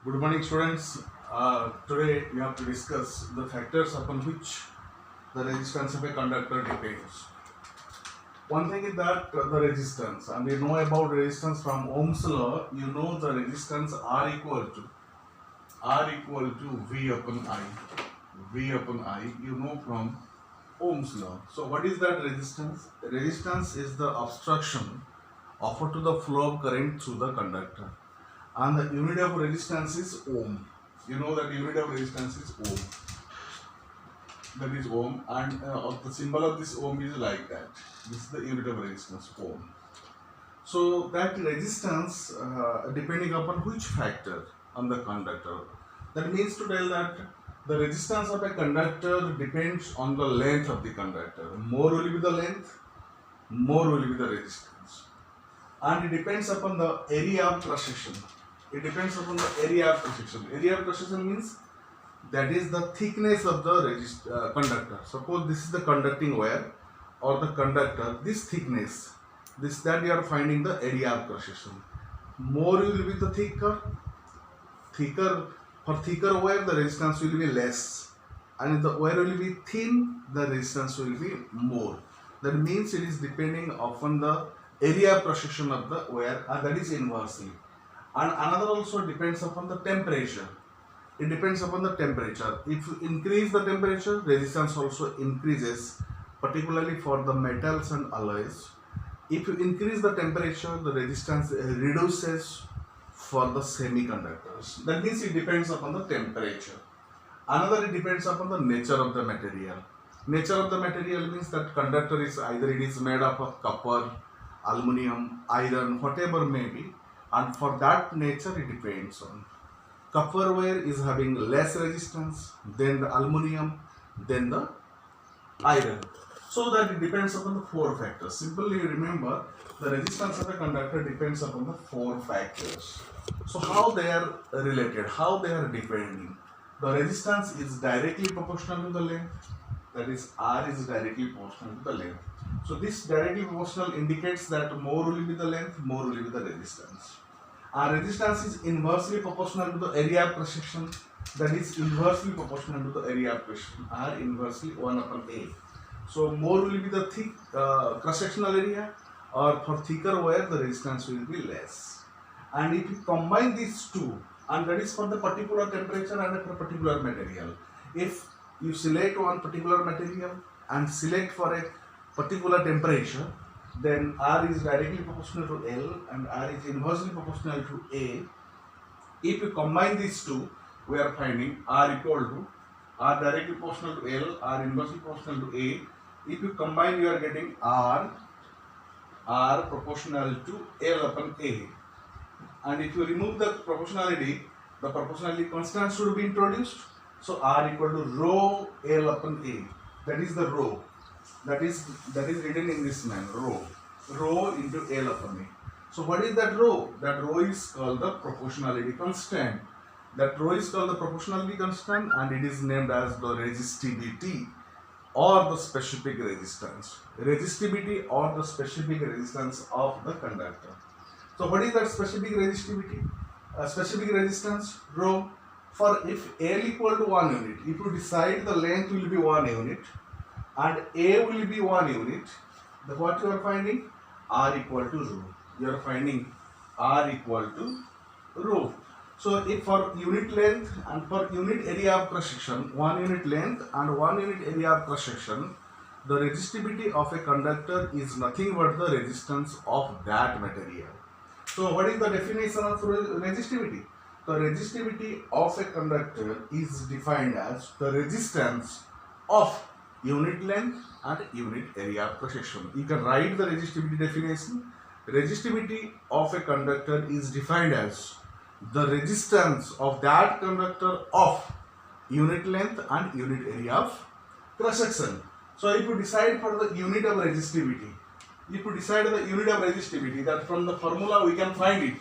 Good morning, students. Today we have to discuss the factors upon which the resistance of a conductor depends. One thing is that the resistance, and you know about resistance from Ohm's law. You know the resistance R equal to V upon I. V upon I. You know from Ohm's law. So what is that resistance? Resistance is the obstruction offered to the flow of current through the conductor, and the unit of resistance is ohm. You know that unit of resistance is ohm. That is ohm, and the symbol of this ohm is like that. This is the unit of resistance, ohm. So that resistance depending upon which factor on the conductor. That means to tell that the resistance of a conductor depends on the length of the conductor. More will be the length, more will be the resistance, and it depends upon the area of cross section. It depends upon the area of cross section. Area of cross section means that is the thickness of the conductor. Suppose this is the conducting wire or the conductor, this thickness, this that you are finding the area of cross section. More will be the thicker for thicker wire the resistance will be less, and if the wire will be thin the resistance will be more. That means it is depending upon the area of cross section of the wire, and that is inversely. And another also depends upon the temperature. It depends upon the temperature. If you increase the temperature, resistance also increases, particularly for the metals and alloys. If you increase the temperature, the resistance reduces for the semiconductors. That means it depends upon the temperature. Another, it depends upon the nature of the material. Nature of the material means that conductor is either it is made up of copper, aluminum, iron, whatever may be, and for that nature it depends on. Copper wire is having less resistance than the aluminum, than the iron. So that it depends upon the four factors. Simply remember, the resistance of a conductor depends upon the four factors. So how they are related, how they are depending. The resistance is directly proportional to the length. That is, R is directly proportional to the length. So this directly proportional indicates that more will be the length, more will be the resistance. Our resistance is inversely proportional to the area of cross section. That is inversely proportional to the area of cross section. R inversely 1 upon A. So more will be the thick cross sectional area, or for thicker wire the resistance will be less. And if you combine these two, and that is for the particular temperature and for particular material. If you select one particular material and select for a particular temperature, then R is directly proportional to L and R is inversely proportional to A. If you combine these two, we are finding R equal to R directly proportional to L, R inversely proportional to A. If you combine, you are getting R proportional to L upon A. And if you remove the proportionality, the proportionality constant should be introduced. So R equal to rho L upon A. That is the rho. That is written in this manner, rho into L upon A. So what is that rho? That rho is called the proportionality constant. That rho is called the proportionality constant, and it is named as the resistivity or the specific resistance. Resistivity or the specific resistance of the conductor. So what is that specific resistivity? Specific resistance, rho. For if L equal to 1 unit, if you decide the length will be 1 unit and A will be 1 unit, then what you are finding? R equal to rho. You are finding R equal to rho. So if for unit length and for unit area of cross section, 1 unit length and 1 unit area of cross section, the resistivity of a conductor is nothing but the resistance of that material. So what is the definition of resistivity? The resistivity of a conductor is defined as the resistance of unit length and unit area of cross section. You can write the resistivity definition. Resistivity of a conductor is defined as the resistance of that conductor of unit length and unit area of cross section. So if you decide for the unit of resistivity, that from the formula we can find it.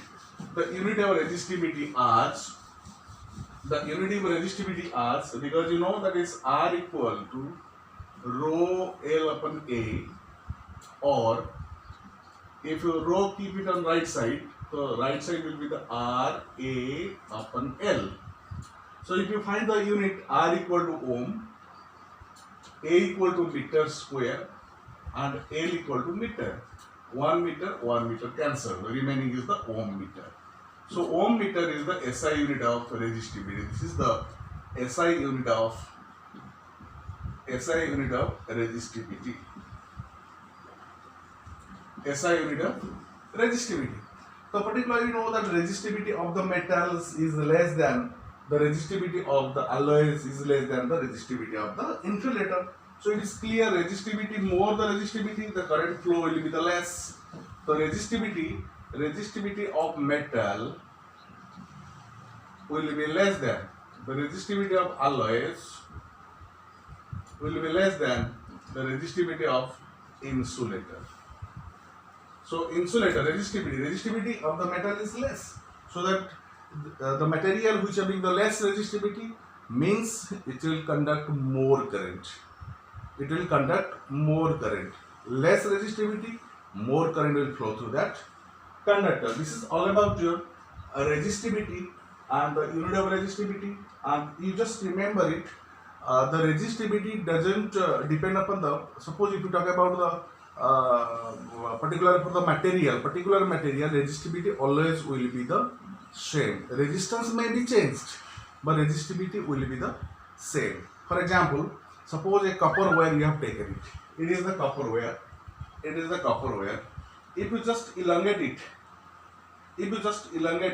The unit of resistivity R, because you know that is R equal to rho L upon A, or if you rho keep it on right side, So right side will be the R A upon L. So if you find the unit R equal to ohm, A equal to meter square, and L equal to meter. 1 meter cancel. The remaining is the ohm meter. So ohm meter is the SI unit of resistivity. This is the SI unit of resistivity. SI unit of resistivity. So particularly you know that resistivity of the metals is less than the resistivity of the alloys is less than the resistivity of the insulator. So it is clear resistivity more the resistivity, the current flow will be the less. The resistivity of metal will be less than the resistivity of alloys will be less than the resistivity of insulator. So insulator resistivity of the metal is less. So that the material which having the less resistivity means it will conduct more current. It will conduct more current. Less resistivity, more current will flow through that conductor. This is all about your resistivity and the unit of resistivity. And you just remember it. The resistivity doesn't depend upon the. Suppose if you talk about the particular material resistivity always will be the same. Resistance may be changed, but resistivity will be the same. For example, suppose a copper wire you have taken it. It is the copper wire. If you just elongate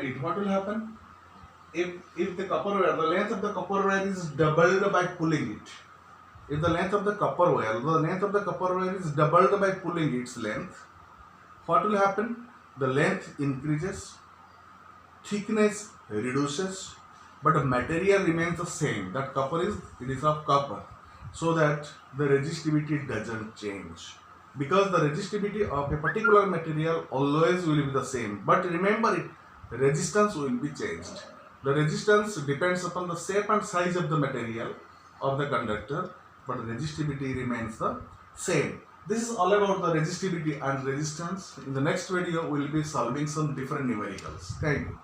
it, what will happen? If the copper wire, the length of the copper wire is doubled by pulling it. If the length of the copper wire is doubled by pulling its length, what will happen? The length increases, thickness reduces, but the material remains the same. That it is of copper, so that the resistivity doesn't change. Because the resistivity of a particular material always will be the same. But remember it, resistance will be changed. The resistance depends upon the shape and size of the material of the conductor, but the resistivity remains the same. This is all about the resistivity and resistance. In the next video, we will be solving some different numericals. Thank you.